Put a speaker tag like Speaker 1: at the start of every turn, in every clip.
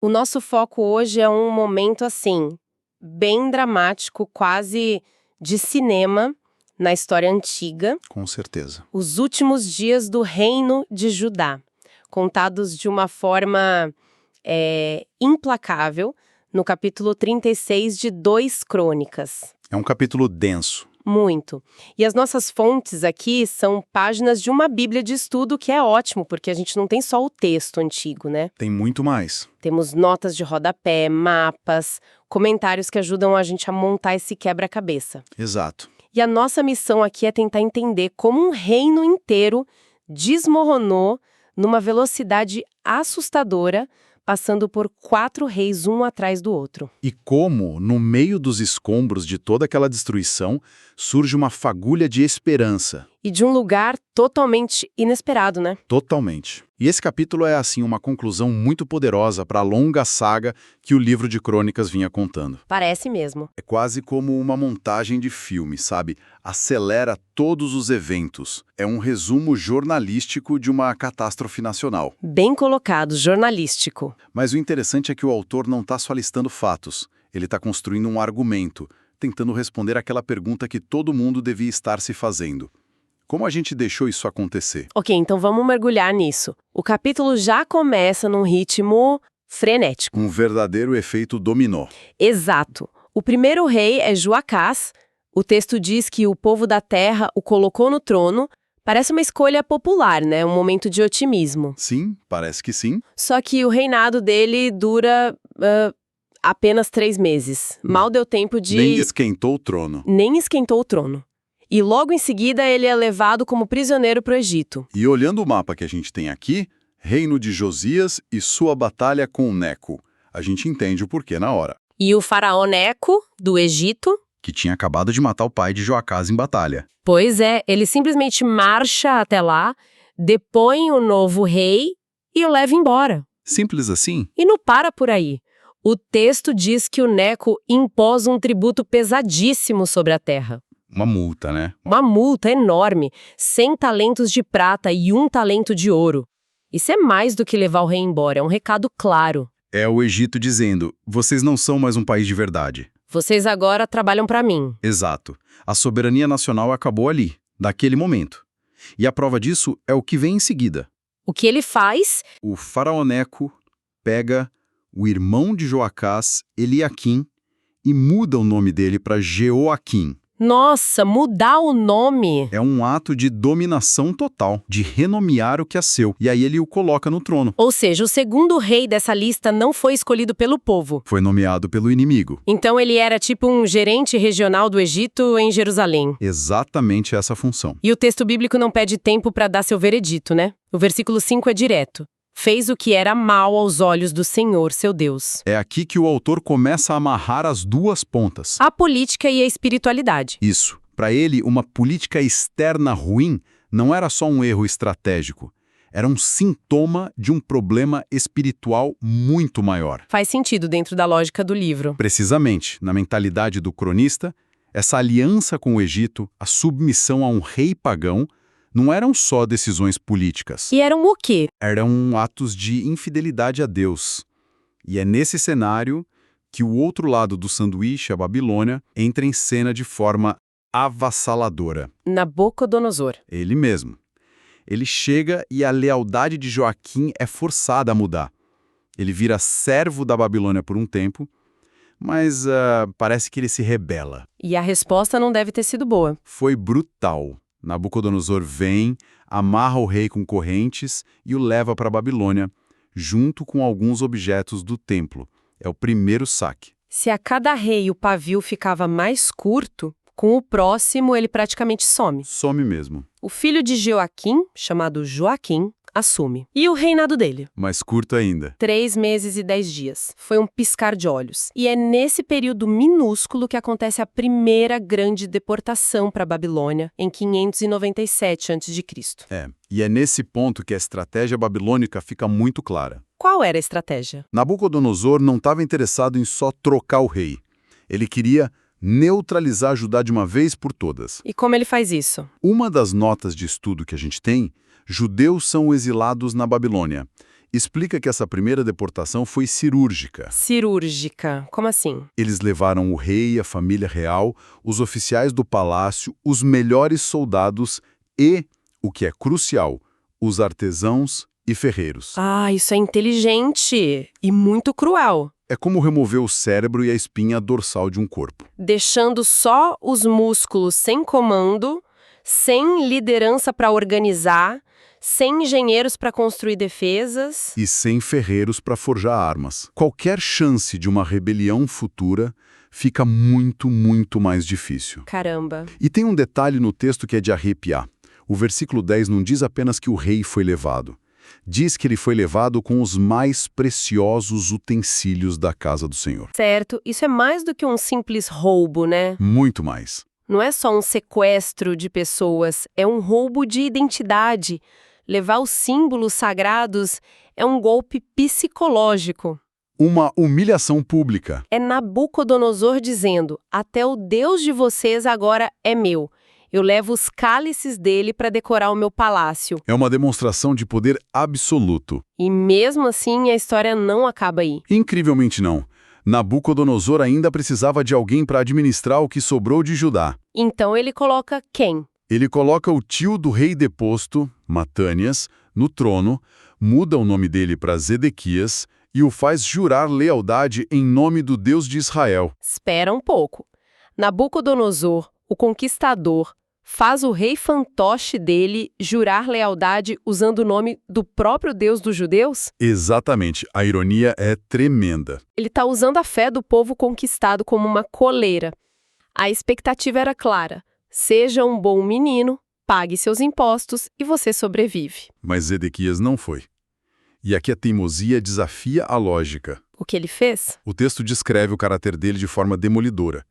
Speaker 1: O nosso foco hoje é um momento, assim, bem dramático, quase de cinema na história antiga.
Speaker 2: Com certeza.
Speaker 1: Os últimos dias do reino de Judá, contados de uma forma implacável no capítulo 36 de 2 Crônicas.
Speaker 2: É um capítulo denso.
Speaker 1: Muito. E as nossas fontes aqui são páginas de uma bíblia de estudo, que é ótimo, porque a gente não tem só o texto antigo, né?
Speaker 2: Tem muito mais.
Speaker 1: Temos notas de rodapé, mapas, comentários que ajudam a gente a montar esse quebra-cabeça.
Speaker 2: Exato.
Speaker 1: E a nossa missão aqui é tentar entender como um reino inteiro desmoronou numa velocidade assustadora, passando por 4 reis um atrás do outro.
Speaker 2: E como, no meio dos escombros de toda aquela destruição, surge uma fagulha de esperança.
Speaker 1: E de um lugar totalmente inesperado, né?
Speaker 2: Totalmente. E esse capítulo é, assim, uma conclusão muito poderosa para a longa saga que o livro de Crônicas vinha contando.
Speaker 1: Parece mesmo.
Speaker 2: É quase como uma montagem de filme, sabe? Acelera todos os eventos. É um resumo jornalístico de uma catástrofe nacional.
Speaker 1: Bem colocado, jornalístico.
Speaker 2: Mas o interessante é que o autor não está só listando fatos. Ele está construindo um argumento, tentando responder aquela pergunta que todo mundo devia estar se fazendo. Como a gente deixou isso acontecer?
Speaker 1: Ok, então vamos mergulhar nisso. O capítulo já começa num ritmo frenético.
Speaker 2: Um verdadeiro efeito dominó.
Speaker 1: Exato. O primeiro rei é Joacás. O texto diz que o povo da terra o colocou no trono. Parece uma escolha popular, né? Um momento de otimismo.
Speaker 2: Sim, parece que sim.
Speaker 1: Só que o reinado dele dura apenas 3 meses. Mal deu tempo de...
Speaker 2: Nem esquentou o trono.
Speaker 1: Nem esquentou o trono. E logo em seguida ele é levado como prisioneiro para o Egito.
Speaker 2: E olhando o mapa que a gente tem aqui, reino de Josias e sua batalha com Neco. A gente entende o porquê na hora.
Speaker 1: E o faraó Neco, do Egito...
Speaker 2: Que tinha acabado de matar o pai de Joacás em batalha.
Speaker 1: Pois é, ele simplesmente marcha até lá, depõe o novo rei e o leva embora.
Speaker 2: Simples assim?
Speaker 1: E não para por aí. O texto diz que o Neco impôs um tributo pesadíssimo sobre a terra.
Speaker 2: Uma multa, né?
Speaker 1: Uma multa enorme, 100 talentos de prata e 1 talento de ouro. Isso é mais do que levar o rei embora, é um recado claro.
Speaker 2: É o Egito dizendo, vocês não são mais um país de verdade.
Speaker 1: Vocês agora trabalham para mim.
Speaker 2: Exato. A soberania nacional acabou ali, daquele momento. E a prova disso é o que vem em seguida.
Speaker 1: O que ele faz?
Speaker 2: O faraó Neco pega o irmão de Joacás, Eliaquim, e muda o nome dele para Jeoaquim.
Speaker 1: Nossa, mudar o nome!
Speaker 2: É um ato de dominação total, de renomear o que é seu. E aí ele o coloca no trono.
Speaker 1: Ou seja, o segundo rei dessa lista não foi escolhido pelo povo.
Speaker 2: Foi nomeado pelo inimigo.
Speaker 1: Então ele era tipo um gerente regional do Egito em Jerusalém.
Speaker 2: Exatamente essa função.
Speaker 1: E o texto bíblico não pede tempo para dar seu veredito, né? O versículo 5 é direto. Fez o que era mal aos olhos do Senhor, seu Deus.
Speaker 2: É aqui que o autor começa a amarrar as duas pontas.
Speaker 1: A política e a espiritualidade.
Speaker 2: Isso. Para ele, uma política externa ruim não era só um erro estratégico. Era um sintoma de um problema espiritual muito maior.
Speaker 1: Faz sentido dentro da lógica do livro.
Speaker 2: Precisamente, na mentalidade do cronista, essa aliança com o Egito, a submissão a um rei pagão, não eram só decisões políticas.
Speaker 1: E eram o quê?
Speaker 2: Eram atos de infidelidade a Deus. E é nesse cenário que o outro lado do sanduíche, a Babilônia, entra em cena de forma avassaladora.
Speaker 1: Nabucodonosor.
Speaker 2: Ele mesmo. Ele chega e a lealdade de Joaquim é forçada a mudar. Ele vira servo da Babilônia por um tempo, mas parece que ele se rebela.
Speaker 1: E a resposta não deve ter sido boa.
Speaker 2: Foi brutal. Nabucodonosor vem, amarra o rei com correntes e o leva para a Babilônia, junto com alguns objetos do templo. É o primeiro saque.
Speaker 1: Se a cada rei o pavio ficava mais curto, com o próximo ele praticamente some.
Speaker 2: Some mesmo.
Speaker 1: O filho de Jeoaquim, chamado Joaquim, assume. E o reinado dele?
Speaker 2: Mais curto ainda.
Speaker 1: 3 meses e 10 dias. Foi um piscar de olhos. E é nesse período minúsculo que acontece a primeira grande deportação para a Babilônia, em 597 a.C.
Speaker 2: E é nesse ponto que a estratégia babilônica fica muito clara.
Speaker 1: Qual era a estratégia?
Speaker 2: Nabucodonosor não estava interessado em só trocar o rei. Ele queria neutralizar Judá de uma vez por todas.
Speaker 1: E como ele faz isso?
Speaker 2: Uma das notas de estudo que a gente tem, judeus são exilados na Babilônia. explica que essa primeira deportação foi cirúrgica.
Speaker 1: Cirúrgica. Como assim?
Speaker 2: Eles levaram o rei, a família real, os oficiais do palácio, os melhores soldados e, o que é crucial, os artesãos e ferreiros.
Speaker 1: Ah, isso é inteligente e muito cruel.
Speaker 2: É como remover o cérebro e a espinha dorsal de um corpo.
Speaker 1: Deixando só os músculos sem comando, sem liderança para organizar, sem engenheiros para construir defesas.
Speaker 2: E sem ferreiros para forjar armas. Qualquer chance de uma rebelião futura fica muito, muito mais difícil.
Speaker 1: Caramba.
Speaker 2: E tem um detalhe no texto que é de arrepiar. O versículo 10 não diz apenas que o rei foi levado. Diz que ele foi levado com os mais preciosos utensílios da casa do Senhor.
Speaker 1: Certo, isso é mais do que um simples roubo, né?
Speaker 2: Muito mais.
Speaker 1: Não é só um sequestro de pessoas, é um roubo de identidade. Levar os símbolos sagrados é um golpe psicológico.
Speaker 2: Uma humilhação pública.
Speaker 1: É Nabucodonosor dizendo: até o Deus de vocês agora é meu. Eu levo os cálices dele para decorar o meu palácio.
Speaker 2: É uma demonstração de poder absoluto.
Speaker 1: E mesmo assim, a história não acaba aí.
Speaker 2: Incrivelmente não. Nabucodonosor ainda precisava de alguém para administrar o que sobrou de Judá.
Speaker 1: Então ele coloca quem?
Speaker 2: Ele coloca o tio do rei deposto, Matânias, no trono, muda o nome dele para Zedequias e o faz jurar lealdade em nome do Deus de Israel.
Speaker 1: Espera um pouco. Nabucodonosor, o conquistador, faz o rei fantoche dele jurar lealdade usando o nome do próprio Deus dos judeus?
Speaker 2: Exatamente. A ironia é tremenda.
Speaker 1: Ele está usando a fé do povo conquistado como uma coleira. A expectativa era clara. Seja um bom menino, pague seus impostos e você sobrevive.
Speaker 2: Mas Zedequias não foi. E aqui a teimosia desafia a lógica.
Speaker 1: O que ele fez?
Speaker 2: O texto descreve o caráter dele de forma demolidora.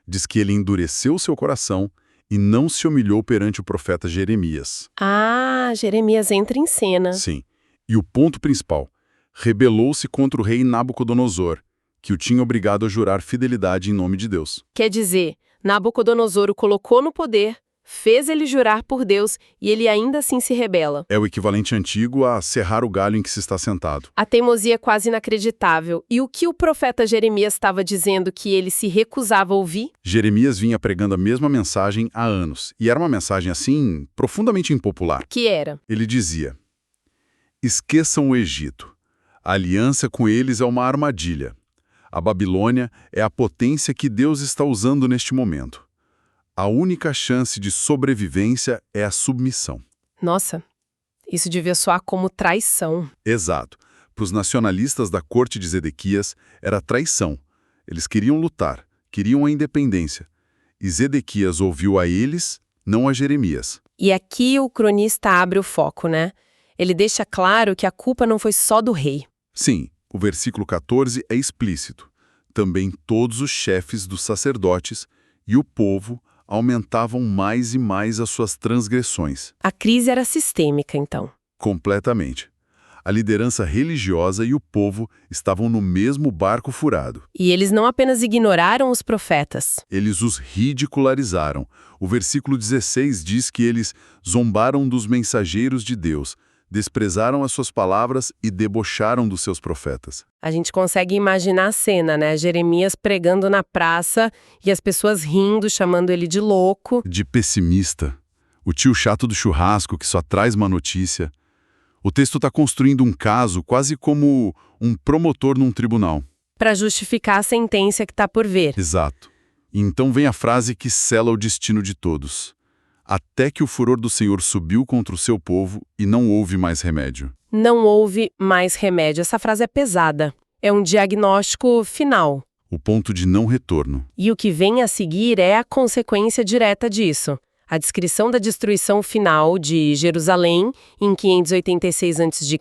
Speaker 2: Diz que ele endureceu seu coração e não se humilhou perante o profeta Jeremias.
Speaker 1: Ah, Jeremias entra em cena.
Speaker 2: Sim. E o ponto principal, rebelou-se contra o rei Nabucodonosor, que o tinha obrigado a jurar fidelidade em nome de Deus.
Speaker 1: Quer dizer, Nabucodonosor o colocou no poder, fez ele jurar por Deus e ele ainda assim se rebela.
Speaker 2: É o equivalente antigo a serrar o galho em que se está sentado.
Speaker 1: A teimosia é quase inacreditável. E o que o profeta Jeremias estava dizendo que ele se recusava a ouvir?
Speaker 2: Jeremias vinha pregando a mesma mensagem há anos. E era uma mensagem, assim, profundamente impopular.
Speaker 1: Que era?
Speaker 2: Ele dizia: esqueçam o Egito. A aliança com eles é uma armadilha. A Babilônia é a potência que Deus está usando neste momento. A única chance de sobrevivência é a submissão.
Speaker 1: Nossa, isso devia soar como traição.
Speaker 2: Exato. Para os nacionalistas da corte de Zedequias, era traição. Eles queriam lutar, queriam a independência. E Zedequias ouviu a eles, não a Jeremias.
Speaker 1: E aqui o cronista abre o foco, né? Ele deixa claro que a culpa não foi só do rei.
Speaker 2: Sim, o versículo 14 é explícito. Também todos os chefes dos sacerdotes e o povo aumentavam mais e mais as suas transgressões.
Speaker 1: A crise era sistêmica, então.
Speaker 2: Completamente. A liderança religiosa e o povo estavam no mesmo barco furado.
Speaker 1: E eles não apenas ignoraram os profetas.
Speaker 2: Eles os ridicularizaram. O versículo 16 diz que eles zombaram dos mensageiros de Deus, desprezaram as suas palavras e debocharam dos seus profetas.
Speaker 1: A gente consegue imaginar a cena, né? Jeremias pregando na praça e as pessoas rindo, chamando ele de louco.
Speaker 2: De pessimista. O tio chato do churrasco que só traz má notícia. O texto está construindo um caso quase como um promotor num tribunal.
Speaker 1: Para justificar a sentença que está por vir.
Speaker 2: Exato. E então vem a frase que sela o destino de todos. Até que o furor do Senhor subiu contra o seu povo e não houve mais remédio.
Speaker 1: Não houve mais remédio. Essa frase é pesada. É um diagnóstico final.
Speaker 2: O ponto de não retorno.
Speaker 1: E o que vem a seguir é a consequência direta disso. A descrição da destruição final de Jerusalém, em 586 a.C.,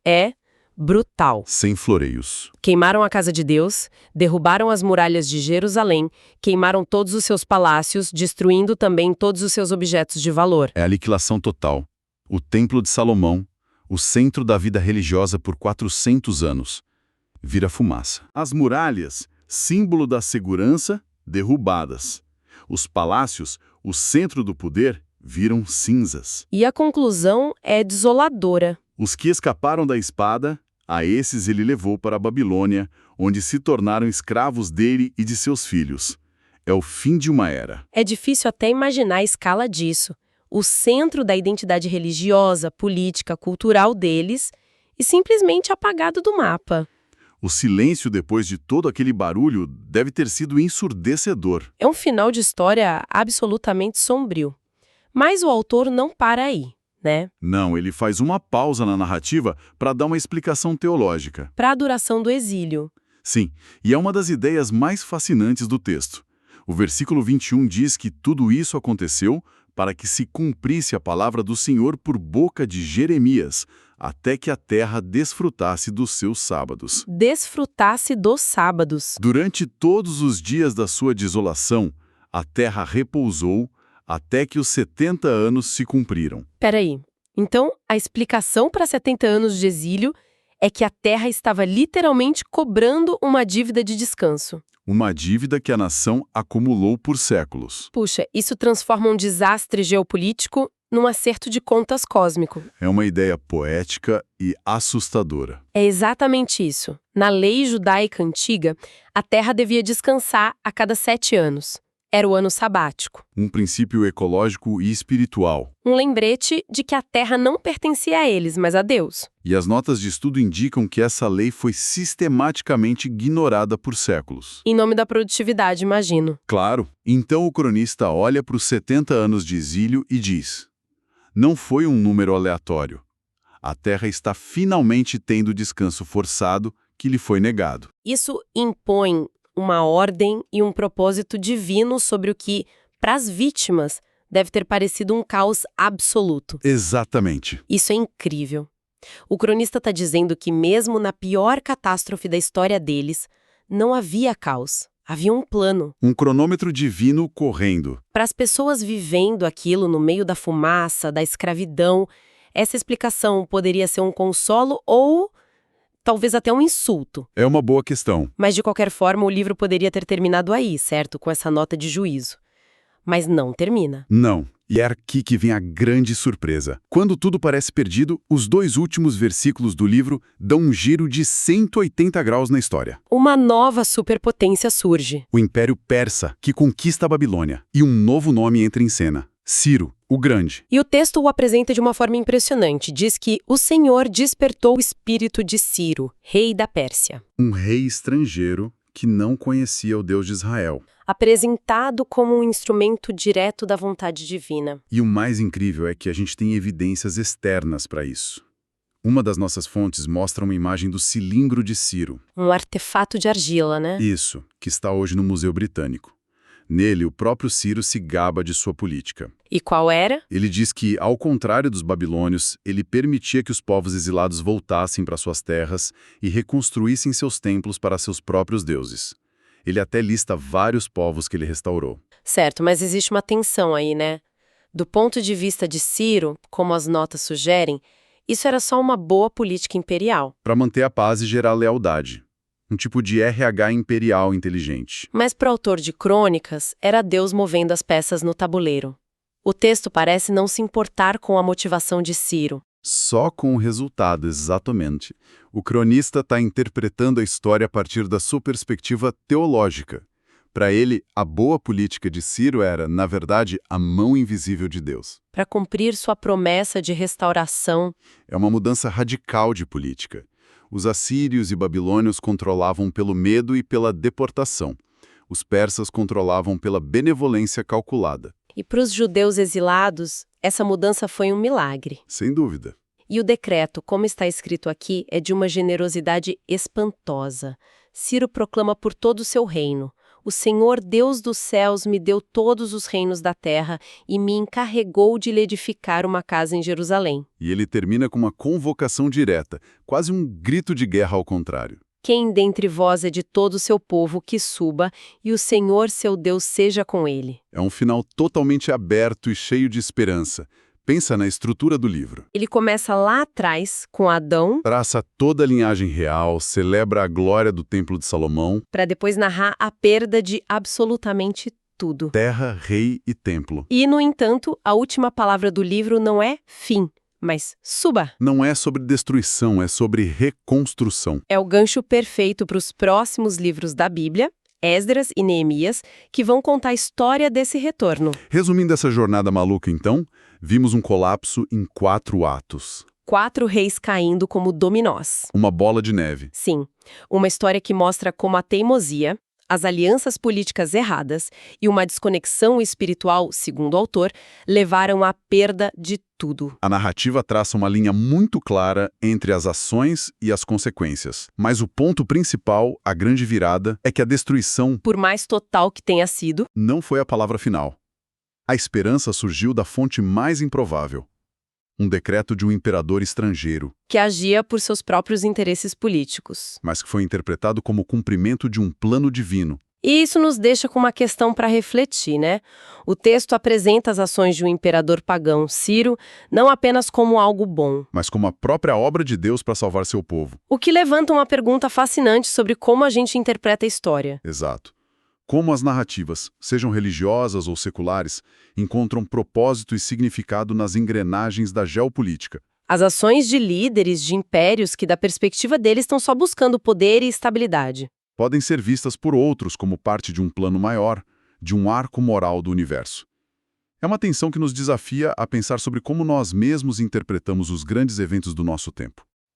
Speaker 1: é brutal.
Speaker 2: Sem floreios.
Speaker 1: Queimaram a casa de Deus, derrubaram as muralhas de Jerusalém, queimaram todos os seus palácios, destruindo também todos os seus objetos de valor.
Speaker 2: É a aniquilação total. O Templo de Salomão, o centro da vida religiosa por 400 anos, vira fumaça. As muralhas, símbolo da segurança, derrubadas. Os palácios, o centro do poder, viram cinzas.
Speaker 1: E a conclusão é desoladora.
Speaker 2: Os que escaparam da espada, a esses ele levou para a Babilônia, onde se tornaram escravos dele e de seus filhos. É o fim de uma era.
Speaker 1: É difícil até imaginar a escala disso. O centro da identidade religiosa, política, cultural deles e simplesmente apagado do mapa.
Speaker 2: O silêncio depois de todo aquele barulho deve ter sido ensurdecedor.
Speaker 1: É um final de história absolutamente sombrio. Mas o autor não para aí, né?
Speaker 2: Não, ele faz uma pausa na narrativa para dar uma explicação teológica.
Speaker 1: Para a duração do exílio.
Speaker 2: Sim, e é uma das ideias mais fascinantes do texto. O versículo 21 diz que tudo isso aconteceu para que se cumprisse a palavra do Senhor por boca de Jeremias, até que a terra desfrutasse dos seus sábados.
Speaker 1: Desfrutasse dos sábados.
Speaker 2: Durante todos os dias da sua desolação, a terra repousou até que os 70 anos se cumpriram.
Speaker 1: Peraí, então a explicação para 70 anos de exílio é que a terra estava literalmente cobrando uma dívida de descanso.
Speaker 2: Uma dívida que a nação acumulou por séculos.
Speaker 1: Puxa, isso transforma um desastre geopolítico num acerto de contas cósmico.
Speaker 2: É uma ideia poética e assustadora.
Speaker 1: É exatamente isso. Na lei judaica antiga, a terra devia descansar a cada 7 anos. Era o ano sabático.
Speaker 2: Um princípio ecológico e espiritual.
Speaker 1: Um lembrete de que a terra não pertencia a eles, mas a Deus.
Speaker 2: E as notas de estudo indicam que essa lei foi sistematicamente ignorada por séculos.
Speaker 1: Em nome da produtividade, imagino.
Speaker 2: Claro. Então o cronista olha para os 70 anos de exílio e diz: não foi um número aleatório. A terra está finalmente tendo o descanso forçado que lhe foi negado.
Speaker 1: Isso impõe uma ordem e um propósito divino sobre o que, para as vítimas, deve ter parecido um caos absoluto.
Speaker 2: Exatamente.
Speaker 1: Isso é incrível. O cronista está dizendo que mesmo na pior catástrofe da história deles, não havia caos. Havia um plano.
Speaker 2: Um cronômetro divino correndo.
Speaker 1: Para as pessoas vivendo aquilo no meio da fumaça, da escravidão, essa explicação poderia ser um consolo ou talvez até um insulto.
Speaker 2: É uma boa questão.
Speaker 1: Mas, de qualquer forma, o livro poderia ter terminado aí, certo? Com essa nota de juízo. Mas não termina.
Speaker 2: Não. E é aqui que vem a grande surpresa. Quando tudo parece perdido, os 2 últimos versículos do livro dão um giro de 180 graus na história.
Speaker 1: Uma nova superpotência surge.
Speaker 2: O Império Persa, que conquista a Babilônia. E um novo nome entra em cena. Ciro, o Grande.
Speaker 1: E o texto o apresenta de uma forma impressionante. Diz que o Senhor despertou o espírito de Ciro, rei da Pérsia.
Speaker 2: Um rei estrangeiro que não conhecia o Deus de Israel.
Speaker 1: Apresentado como um instrumento direto da vontade divina.
Speaker 2: E o mais incrível é que a gente tem evidências externas para isso. Uma das nossas fontes mostra uma imagem do cilindro de Ciro.
Speaker 1: Um artefato de argila, né?
Speaker 2: Isso, que está hoje no Museu Britânico. Nele, o próprio Ciro se gaba de sua política.
Speaker 1: E qual era?
Speaker 2: Ele diz que, ao contrário dos babilônios, ele permitia que os povos exilados voltassem para suas terras e reconstruíssem seus templos para seus próprios deuses. Ele até lista vários povos que ele restaurou.
Speaker 1: Certo, mas existe uma tensão aí, né? Do ponto de vista de Ciro, como as notas sugerem, isso era só uma boa política imperial.
Speaker 2: Para manter a paz e gerar lealdade. Um tipo de RH imperial inteligente.
Speaker 1: Mas para o autor de crônicas, era Deus movendo as peças no tabuleiro. O texto parece não se importar com a motivação de Ciro.
Speaker 2: Só com o resultado, exatamente. O cronista está interpretando a história a partir da sua perspectiva teológica. Para ele, a boa política de Ciro era, na verdade, a mão invisível de Deus.
Speaker 1: Para cumprir sua promessa de restauração.
Speaker 2: É uma mudança radical de política. Os assírios e babilônios controlavam pelo medo e pela deportação. Os persas controlavam pela benevolência calculada.
Speaker 1: E para os judeus exilados, essa mudança foi um milagre.
Speaker 2: Sem dúvida.
Speaker 1: E o decreto, como está escrito aqui, é de uma generosidade espantosa. Ciro proclama por todo o seu reino: o Senhor Deus dos céus me deu todos os reinos da terra e me encarregou de lhe edificar uma casa em Jerusalém.
Speaker 2: E ele termina com uma convocação direta, quase um grito de guerra ao contrário.
Speaker 1: Quem dentre vós é de todo o seu povo que suba, e o Senhor seu Deus seja com ele.
Speaker 2: É um final totalmente aberto e cheio de esperança. Pensa na estrutura do livro.
Speaker 1: Ele começa lá atrás, com Adão,
Speaker 2: Traça toda a linhagem real, celebra a glória do Templo de Salomão,
Speaker 1: para depois narrar a perda de absolutamente tudo.
Speaker 2: terra, rei e templo.
Speaker 1: E, no entanto, a última palavra do livro não é fim, Mas suba!
Speaker 2: Não é sobre destruição, é sobre reconstrução.
Speaker 1: É o gancho perfeito para os próximos livros da Bíblia, Esdras e Neemias, que vão contar a história desse retorno.
Speaker 2: Resumindo essa jornada maluca, então, vimos um colapso em 4 atos.
Speaker 1: 4 reis caindo como dominós.
Speaker 2: Uma bola de neve.
Speaker 1: Sim, uma história que mostra como a teimosia, as alianças políticas erradas e uma desconexão espiritual, segundo o autor, levaram à perda de tudo.
Speaker 2: A narrativa traça uma linha muito clara entre as ações e as consequências. Mas o ponto principal, a grande virada, é que a destruição,
Speaker 1: Por mais total que tenha sido,
Speaker 2: não foi a palavra final. A esperança surgiu da fonte mais improvável. Um decreto de um imperador estrangeiro,
Speaker 1: que agia por seus próprios interesses políticos.
Speaker 2: mas que foi interpretado como cumprimento de um plano divino.
Speaker 1: E isso nos deixa com uma questão para refletir, né? O texto apresenta as ações de um imperador pagão, Ciro, não apenas como algo bom,
Speaker 2: Mas como a própria obra de Deus para salvar seu povo.
Speaker 1: o que levanta uma pergunta fascinante sobre como a gente interpreta a história.
Speaker 2: Exato. Como as narrativas, sejam religiosas ou seculares, encontram propósito e significado nas engrenagens da geopolítica.
Speaker 1: As ações de líderes de impérios que, da perspectiva deles, estão só buscando poder e estabilidade.
Speaker 2: Podem ser vistas por outros como parte de um plano maior, de um arco moral do universo. É uma tensão que nos desafia a pensar sobre como nós mesmos interpretamos os grandes eventos do nosso tempo.